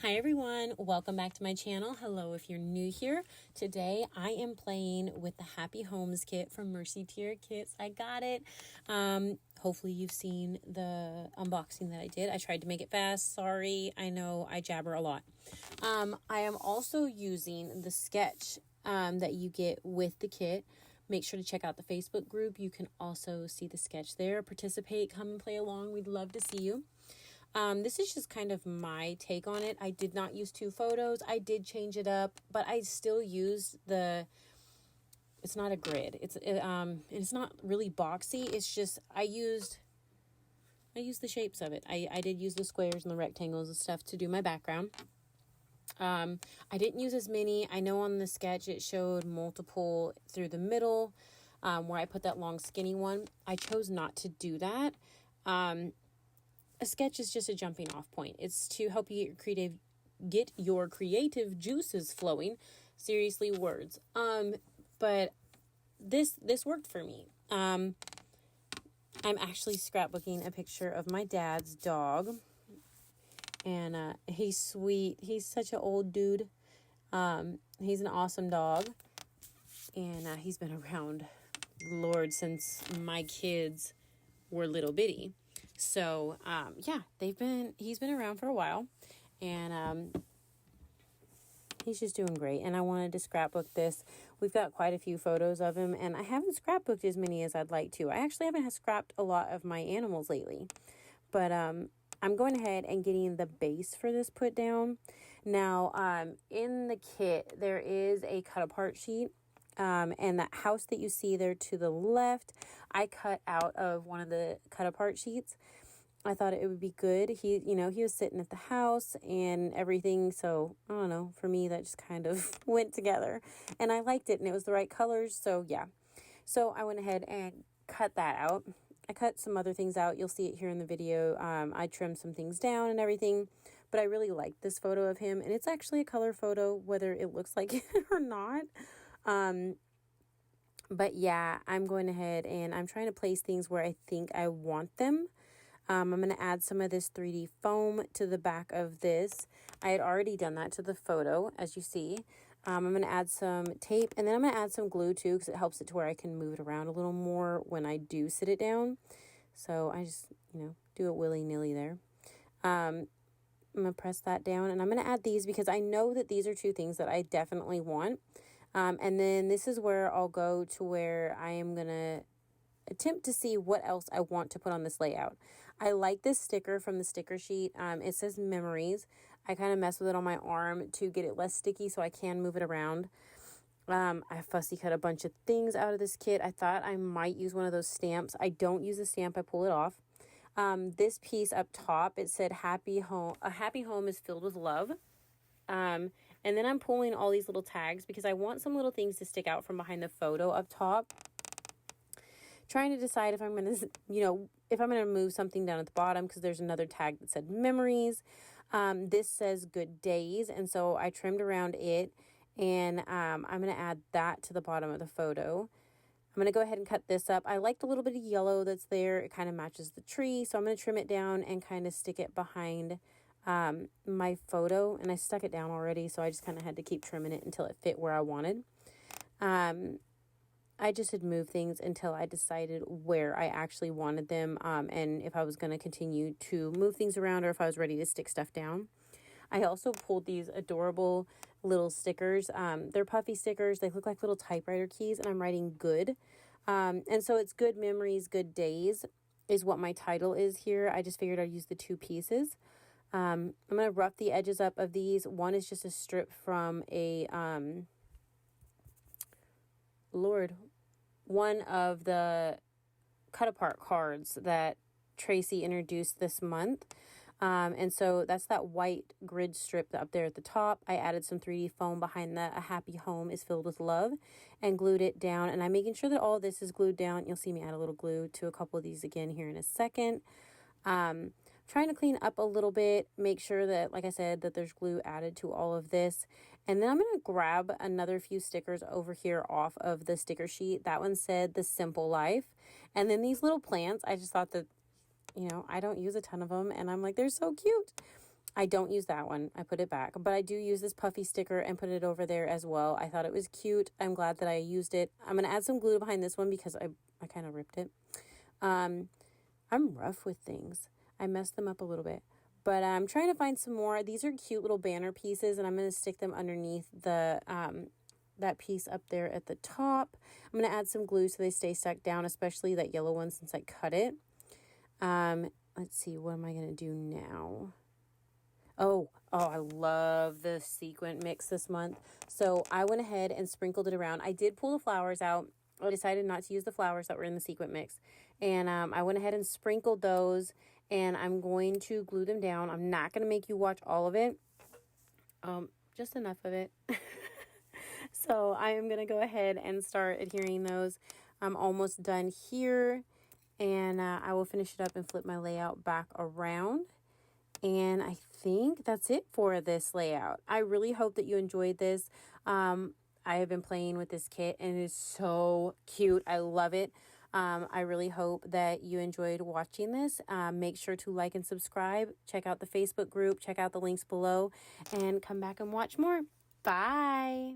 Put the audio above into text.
Hi everyone, welcome back to my channel. Hello if you're new here. Today I am playing with the Happy Homes kit from Mercy Tiara Kits. I got it. Hopefully you've seen the unboxing that I did. I tried to make it fast. Sorry, I know I jabber a lot. I am also using the sketch that you get with the kit. Make sure to check out the Facebook group. You can also see the sketch there. Participate, come and play along. We'd love to see you. This is just kind of my take on it. I did not use two photos. I did change it up, but I still used it's not a grid. It's not really boxy. It's just, I used the shapes of it. I did use the squares and the rectangles and stuff to do my background. I didn't use as many. I know on the sketch it showed multiple through the middle, where I put that long skinny one. I chose not to do that. A sketch is just a jumping off point. It's to help you get your creative juices flowing. Seriously, words. But this worked for me. I'm actually scrapbooking a picture of my dad's dog. And he's sweet. He's such an old dude. He's an awesome dog. And he's been around, Lord, since my kids were little bitty. So, yeah, he's been around for a while, and, he's just doing great. And I wanted to scrapbook this. We've got quite a few photos of him, and I haven't scrapbooked as many as I'd like to. I actually haven't scrapped a lot of my animals lately, but, I'm going ahead and getting the base for this put down. Now, in the kit, there is a cut apart sheet. And that house that you see there to the left, I cut out of one of the cut apart sheets. I thought it would be good. He was sitting at the house and everything. So I don't know, for me, that just kind of went together and I liked it and it was the right colors. So yeah, so I went ahead and cut that out. I cut some other things out. You'll see it here in the video. I trimmed some things down and everything, but I really liked this photo of him. And it's actually a color photo, whether it looks like it or not. But yeah, I'm going ahead and I'm trying to place things where I think I want them. I'm going to add some of this 3D foam to the back of this. I had already done that to the photo, as you see. I'm going to add some tape and then I'm going to add some glue too, because it helps it to where I can move it around a little more when I do sit it down. So I just, do it willy-nilly there. I'm going to press that down and I'm going to add these because I know that these are two things that I definitely want. And then this is where I'll go to where I am going to attempt to see what else I want to put on this layout. I like this sticker from the sticker sheet. It says memories. I kind of mess with it on my arm to get it less sticky so I can move it around. I fussy cut a bunch of things out of this kit. I thought I might use one of those stamps. I don't use a stamp. I pull it off. This piece up top, it said happy home. A happy home is filled with love. And then I'm pulling all these little tags because I want some little things to stick out from behind the photo up top. Trying to decide if I'm going to, if I'm going to move something down at the bottom because there's another tag that said memories. This says good days. And so I trimmed around it and, I'm going to add that to the bottom of the photo. I'm going to go ahead and cut this up. I liked a little bit of yellow that's there. It kind of matches the tree. So I'm going to trim it down and kind of stick it behind my photo, and I stuck it down already, so I just kind of had to keep trimming it until it fit where I wanted. I just had moved things until I decided where I actually wanted them, and if I was going to continue to move things around or if I was ready to stick stuff down. I also pulled these adorable little stickers. They're puffy stickers. They look like little typewriter keys, and I'm writing good. And so it's good memories, good days is what my title is here. I just figured I'd use the two pieces. I'm going to rough the edges up of these. One is just a strip from one of the cut apart cards that Tracy introduced this month. And so that's that white grid strip up there at the top. I added some 3D foam behind that. A happy home is filled with love and glued it down. And I'm making sure that all this is glued down. You'll see me add a little glue to a couple of these again here in a second. Trying to clean up a little bit, make sure that, like I said, that there's glue added to all of this. And then I'm going to grab another few stickers over here off of the sticker sheet. That one said the simple life. And then these little plants, I just thought that, I don't use a ton of them. And I'm like, they're so cute. I don't use that one. I put it back. But I do use this puffy sticker and put it over there as well. I thought it was cute. I'm glad that I used it. I'm going to add some glue behind this one because I kind of ripped it. I'm rough with things. I messed them up a little bit. But I'm trying to find some more. These are cute little banner pieces, and I'm going to stick them underneath the that piece up there at the top. I'm going to add some glue so they stay stuck down, especially that yellow one since I cut it. Let's see, what am I going to do now? Oh, I love the sequin mix this month. So I went ahead and sprinkled it around. I did pull the flowers out. I decided not to use the flowers that were in the sequin mix. And I went ahead and sprinkled those, and I'm going to glue them down. I'm not going to make you watch all of it. Just enough of it. So I am going to go ahead and start adhering those. I'm almost done here, and I will finish it up and flip my layout back around. And I think that's it for this layout. I really hope that you enjoyed this. I have been playing with this kit, and it is so cute. I love it. I really hope that you enjoyed watching this. Make sure to like and subscribe. Check out the Facebook group. Check out the links below. And come back and watch more. Bye.